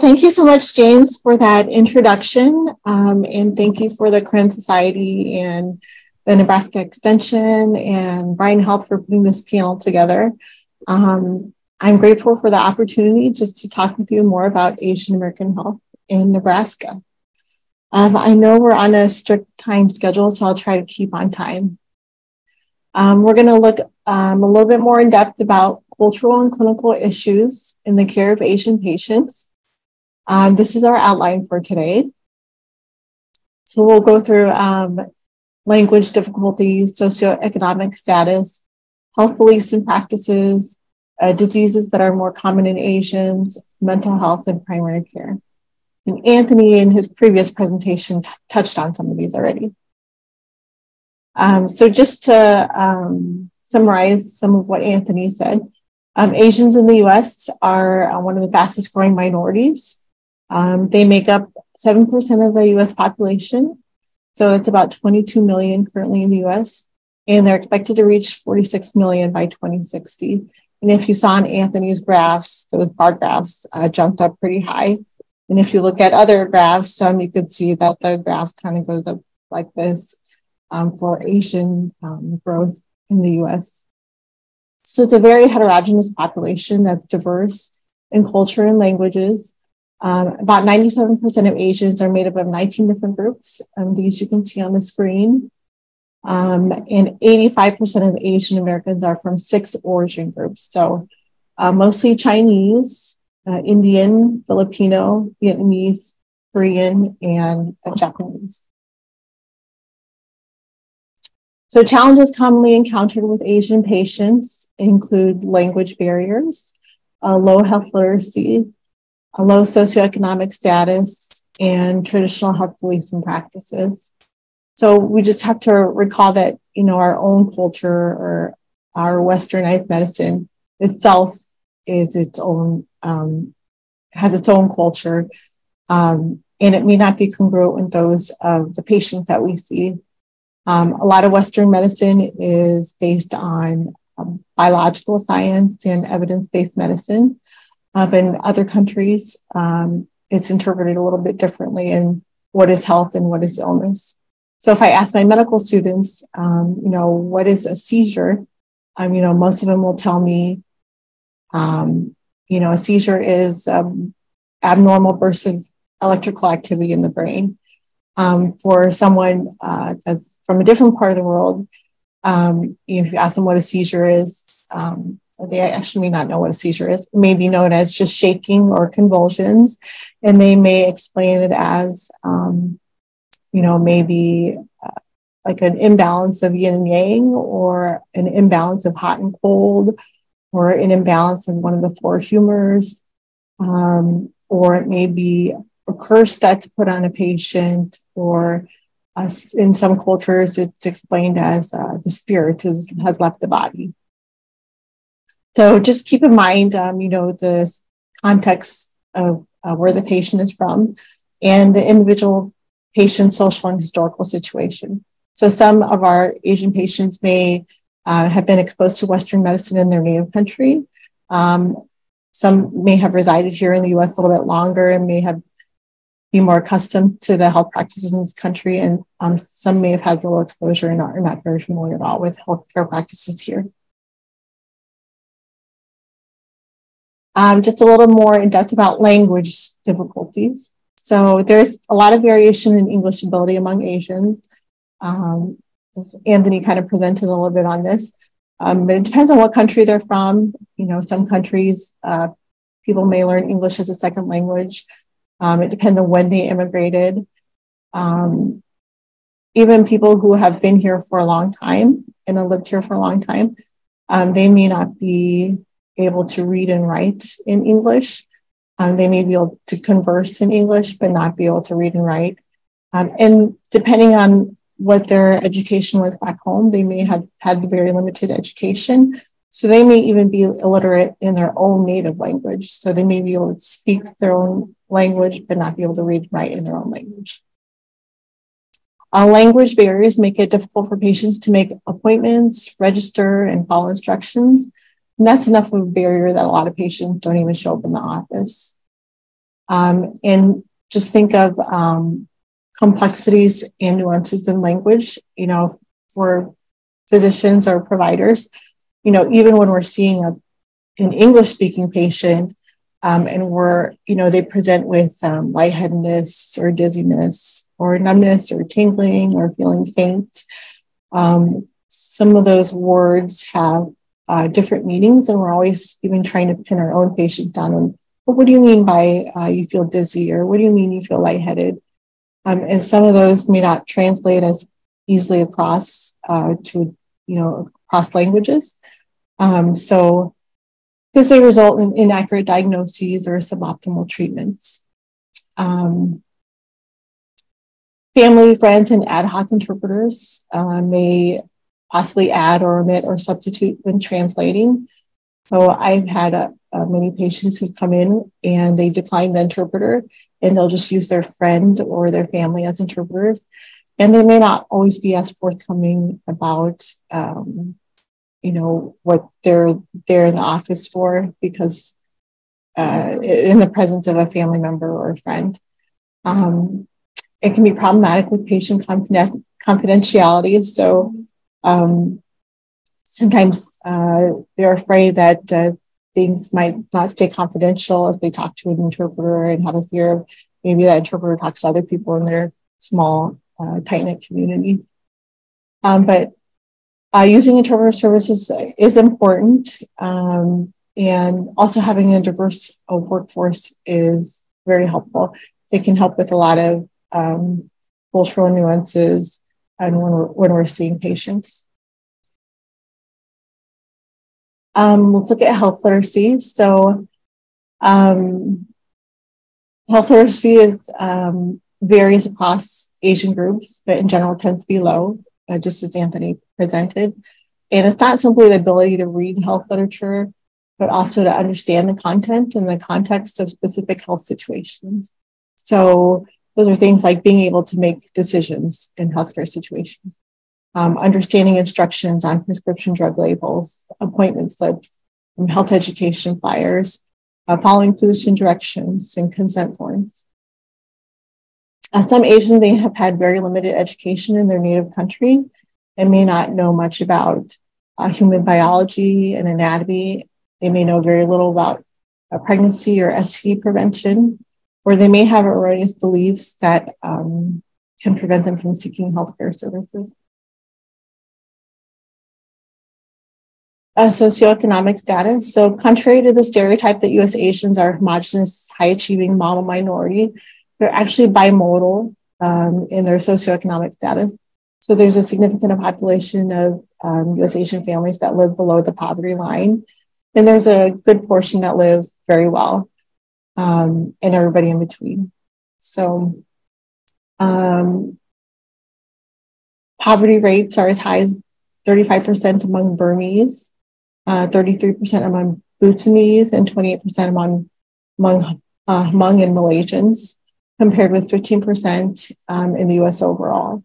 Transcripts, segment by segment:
thank you so much, James, for that introduction. And thank you for the Korean Society and the Nebraska Extension and Brian Health for putting this panel together. I'm grateful for the opportunity just to talk with you more about Asian American health in Nebraska. I know we're on a strict time schedule, so I'll try to keep on time. We're going to look a little bit more in depth about cultural and clinical issues in the care of Asian patients. This is our outline for today. So we'll go through language difficulties, socioeconomic status, health beliefs and practices, diseases that are more common in Asians, mental health, and primary care. And Anthony, in his previous presentation, touched on some of these already. So just to summarize some of what Anthony said, Asians in the U.S. are one of the fastest growing minorities. They make up 7% of the U.S. population. So that's about 22 million currently in the U.S. And they're expected to reach 46 million by 2060. And if you saw on Anthony's graphs, those bar graphs jumped up pretty high. And if you look at other graphs, you could see that the graph kind of goes up like this for Asian growth in the U.S. So it's a very heterogeneous population that's diverse in culture and languages. About 97% of Asians are made up of 19 different groups. These you can see on the screen. And 85% of Asian Americans are from 6 origin groups. So mostly Chinese, Indian, Filipino, Vietnamese, Korean, and Japanese. So challenges commonly encountered with Asian patients include language barriers, low health literacy, a low socioeconomic status, and traditional health beliefs and practices. So we just have to recall that, our own culture or our westernized medicine itself is its own, has its own culture, and it may not be congruent with those of the patients that we see. A lot of Western medicine is based on biological science and evidence-based medicine. In other countries, it's interpreted a little bit differently in what is health and what is illness. So if I ask my medical students, what is a seizure? Most of them will tell me, a seizure is abnormal bursts of electrical activity in the brain. For someone that's from a different part of the world, if you ask them what a seizure is, they actually may not know what a seizure is. It may be known as just shaking or convulsions, and they may explain it as, maybe like an imbalance of yin and yang, or an imbalance of hot and cold, or an imbalance of one of the 4 humors, or it may be a curse that's put on a patient, or in some cultures, it's explained as the spirit has left the body. So just keep in mind, the context of where the patient is from and the individual patient's social and historical situation. So some of our Asian patients may have been exposed to Western medicine in their native country. Some may have resided here in the U.S. a little bit longer and may be more accustomed to the health practices in this country, and some may have had little exposure and are not very familiar at all with healthcare practices here. Just a little more in depth about language difficulties. So there's a lot of variation in English ability among Asians. Anthony kind of presented a little bit on this, but it depends on what country they're from. Some countries, people may learn English as a second language. It depends on when they immigrated. Even people who have been here for a long time and have lived here for a long time, they may not be able to read and write in English. They may be able to converse in English, but not be able to read and write. And depending on what their education was back home, they may have had very limited education. So they may even be illiterate in their own native language. So they may be able to speak their own language, but not be able to read and write in their own language. Language barriers make it difficult for patients to make appointments, register, and follow instructions. And that's enough of a barrier that a lot of patients don't even show up in the office. And just think of complexities and nuances in language, for physicians or providers, even when we're seeing an English-speaking patient, and they present with lightheadedness or dizziness or numbness or tingling or feeling faint. Some of those words have different meanings, and we're always even trying to pin our own patients down on, well, what do you mean by you feel dizzy, or what do you mean you feel lightheaded? And some of those may not translate as easily across across languages. So this may result in inaccurate diagnoses or suboptimal treatments. Family, friends, and ad hoc interpreters may possibly add or omit or substitute when translating. So I've had many patients who've come in and they decline the interpreter, and they'll just use their friend or their family as interpreters. And they may not always be as forthcoming about, what they're there in the office for, because in the presence of a family member or a friend. It can be problematic with patient confidentiality. So sometimes they're afraid that things might not stay confidential if they talk to an interpreter, and have a fear of maybe that interpreter talks to other people in their small, tight-knit community. But using interpreter services is important, and also having a diverse workforce is very helpful. They can help with a lot of cultural nuances and when we're seeing patients. Let's look at health literacy. So health literacy varies across Asian groups, but in general tends to be low, just as Anthony presented. And it's not simply the ability to read health literature, but also to understand the content and the context of specific health situations. So those are things like being able to make decisions in healthcare situations, understanding instructions on prescription drug labels, appointment slips, health education flyers, following physician directions and consent forms. Some Asians may have had very limited education in their native country and may not know much about human biology and anatomy. They may know very little about pregnancy or STD prevention, or they may have erroneous beliefs that can prevent them from seeking healthcare services. Socioeconomic status. So contrary to the stereotype that U.S. Asians are homogenous, high-achieving model minority, they're actually bimodal in their socioeconomic status. So there's a significant population of U.S. Asian families that live below the poverty line, and there's a good portion that live very well, and everybody in between. So poverty rates are as high as 35% among Burmese, 33% among Bhutanese, and 28% among Hmong and Malaysians, compared with 15% in the US overall.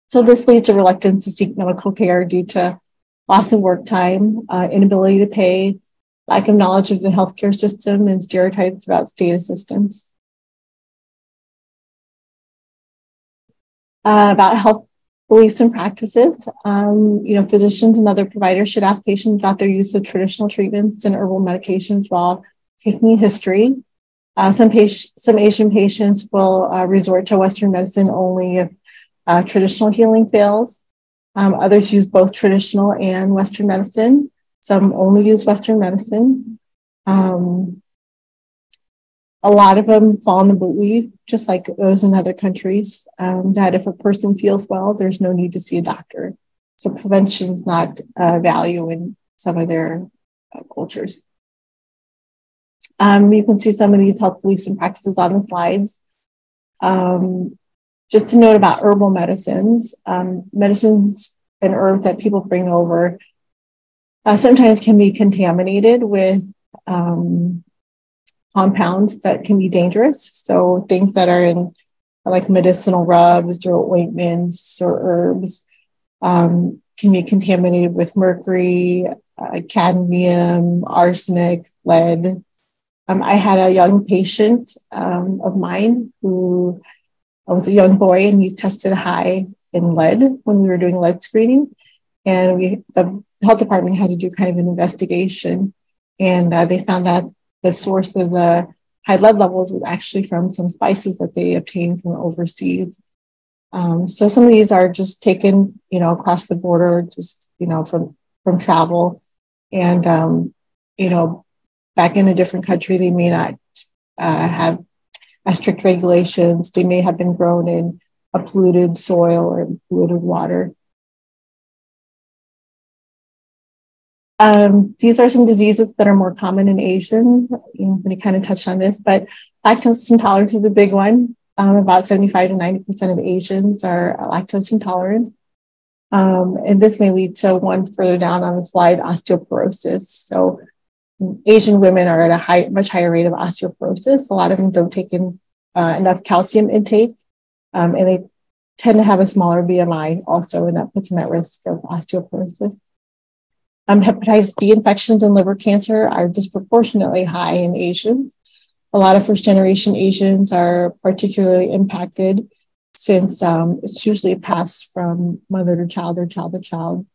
So this leads to reluctance to seek medical care due to loss of work time, inability to pay, lack of knowledge of the healthcare system, and stereotypes about state assistance. About health beliefs and practices, physicians and other providers should ask patients about their use of traditional treatments and herbal medications while taking a history. Some Asian patients will resort to Western medicine only if traditional healing fails. Others use both traditional and Western medicine. Some only use Western medicine. A lot of them fall in the belief, just like those in other countries, that if a person feels well, there's no need to see a doctor. So prevention is not a value in some of their cultures. You can see some of these health beliefs and practices on the slides. Just to note about herbal medicines, medicines and herbs that people bring over sometimes can be contaminated with compounds that can be dangerous. So things that are in like medicinal rubs or ointments or herbs can be contaminated with mercury, cadmium, arsenic, lead. I had a young patient of mine who was a young boy, and he tested high in lead when we were doing lead screening. And the health department had to do kind of an investigation. And they found that the source of the high lead levels was actually from some spices that they obtained from overseas. So some of these are just taken, across the border, just, from travel. And, back in a different country, they may not have as strict regulations. They may have been grown in a polluted soil or polluted water. These are some diseases that are more common in Asians. They kind of touched on this, but lactose intolerance is a big one. About 75 to 90% of Asians are lactose intolerant. And this may lead to one further down on the slide, osteoporosis. So Asian women are at a much higher rate of osteoporosis. A lot of them don't take in enough calcium intake, and they tend to have a smaller BMI also, and that puts them at risk of osteoporosis. Hepatitis B infections and liver cancer are disproportionately high in Asians. A lot of first-generation Asians are particularly impacted since it's usually passed from mother to child or child to child.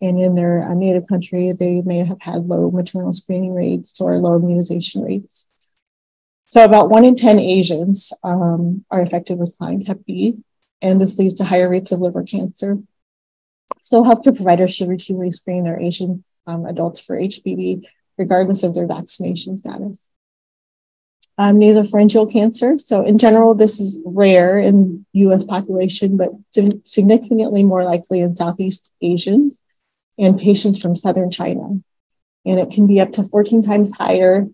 And in their native country, they may have had low maternal screening rates or low immunization rates. So about 1 in 10 Asians are affected with chronic Hep B, and this leads to higher rates of liver cancer. So healthcare providers should routinely screen their Asian adults for HPV, regardless of their vaccination status. Nasopharyngeal cancer. So in general, this is rare in U.S. population, but significantly more likely in Southeast Asians and patients from Southern China. And it can be up to 14 times higher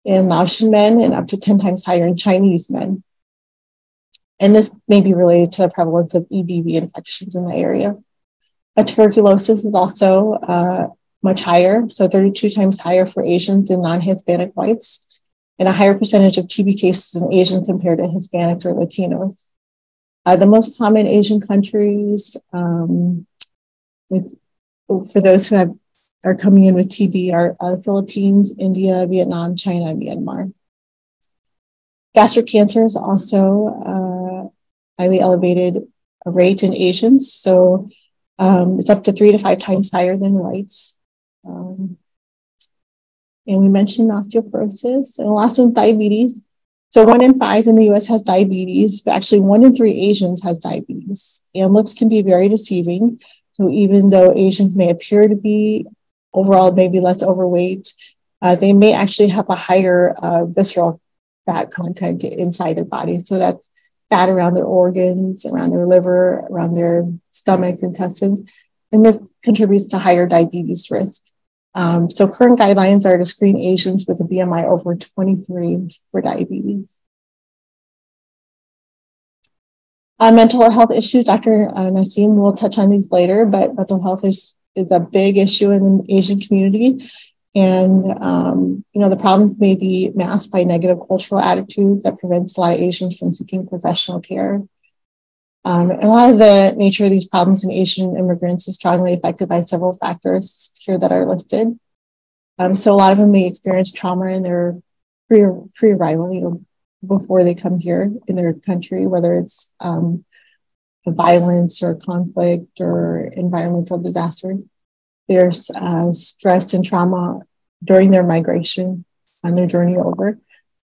in Laotian men and up to 10 times higher in Chinese men. And this may be related to the prevalence of EBV infections in the area. Tuberculosis is also much higher, so 32 times higher for Asians and non-Hispanic whites, and a higher percentage of TB cases in Asians compared to Hispanics or Latinos. The most common Asian countries for those who are coming in with TB are the Philippines, India, Vietnam, China, and Myanmar. Gastric cancer is also highly elevated rate in Asians, so it's up to 3 to 5 times higher than whites. And we mentioned osteoporosis, and the last one, diabetes. So 1 in 5 in the US has diabetes, but actually 1 in 3 Asians has diabetes. And looks can be very deceiving. So even though Asians may appear to be overall maybe less overweight, they may actually have a higher visceral fat content inside their body. So that's fat around their organs, around their liver, around their stomach, intestines, and this contributes to higher diabetes risk. So current guidelines are to screen Asians with a BMI over 23 for diabetes. Mental health issues, Dr. Naseem will touch on these later, but mental health is a big issue in the Asian community. And, the problems may be masked by negative cultural attitudes that prevents a lot of Asians from seeking professional care. And a lot of the nature of these problems in Asian immigrants is strongly affected by several factors here that are listed. So a lot of them may experience trauma in their pre-arrival, before they come here in their country, whether it's violence or conflict or environmental disaster. There's stress and trauma during their migration on their journey over.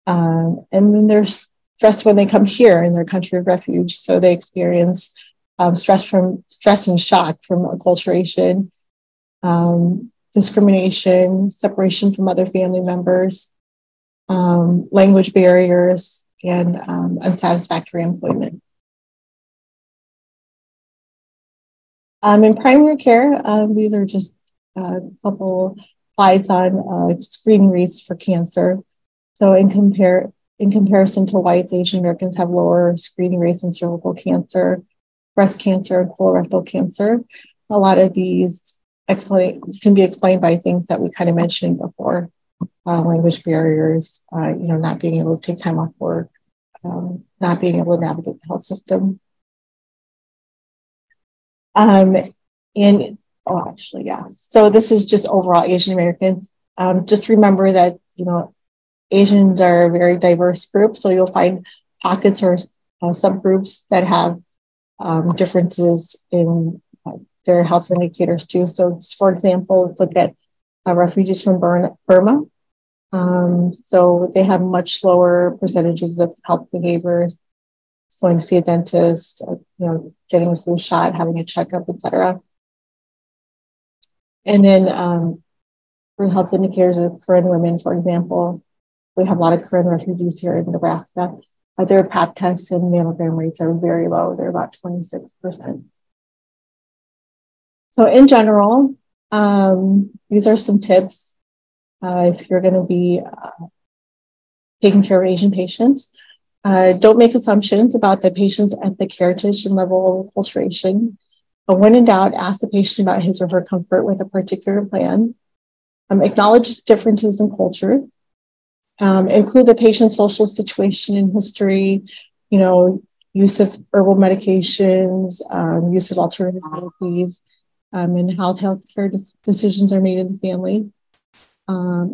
And then there's stress when they come here in their country of refuge. So they experience stress and shock from acculturation, discrimination, separation from other family members, language barriers, and unsatisfactory employment. In primary care, these are just a couple slides on screening rates for cancer. So in comparison to whites, Asian Americans have lower screening rates in cervical cancer, breast cancer, and colorectal cancer. A lot of these can be explained by things that we kind of mentioned before, language barriers, not being able to take time off work, not being able to navigate the health system. So this is just overall Asian Americans. Just remember that, Asians are a very diverse group, so you'll find pockets or subgroups that have differences in their health indicators too. So, just for example, let's look at refugees from Burma. So they have much lower percentages of health behaviors, going to see a dentist, getting a flu shot, having a checkup, etc. And then for health indicators of Korean women, for example, we have a lot of Korean refugees here in Nebraska. Their Pap tests and mammogram rates are very low. They're about 26%. So in general, these are some tips if you're going to be taking care of Asian patients. Don't make assumptions about the patient's ethnic heritage and level of acculturation. But when in doubt, ask the patient about his or her comfort with a particular plan. Acknowledge differences in culture. Include the patient's social situation and history, use of herbal medications, use of alternative therapies, and how healthcare decisions are made in the family.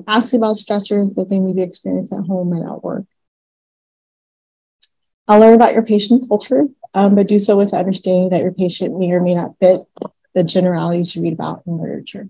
Ask about stressors that they may be experiencing at home and at work. I'll learn about your patient's culture, but do so with the understanding that your patient may or may not fit the generalities you read about in literature.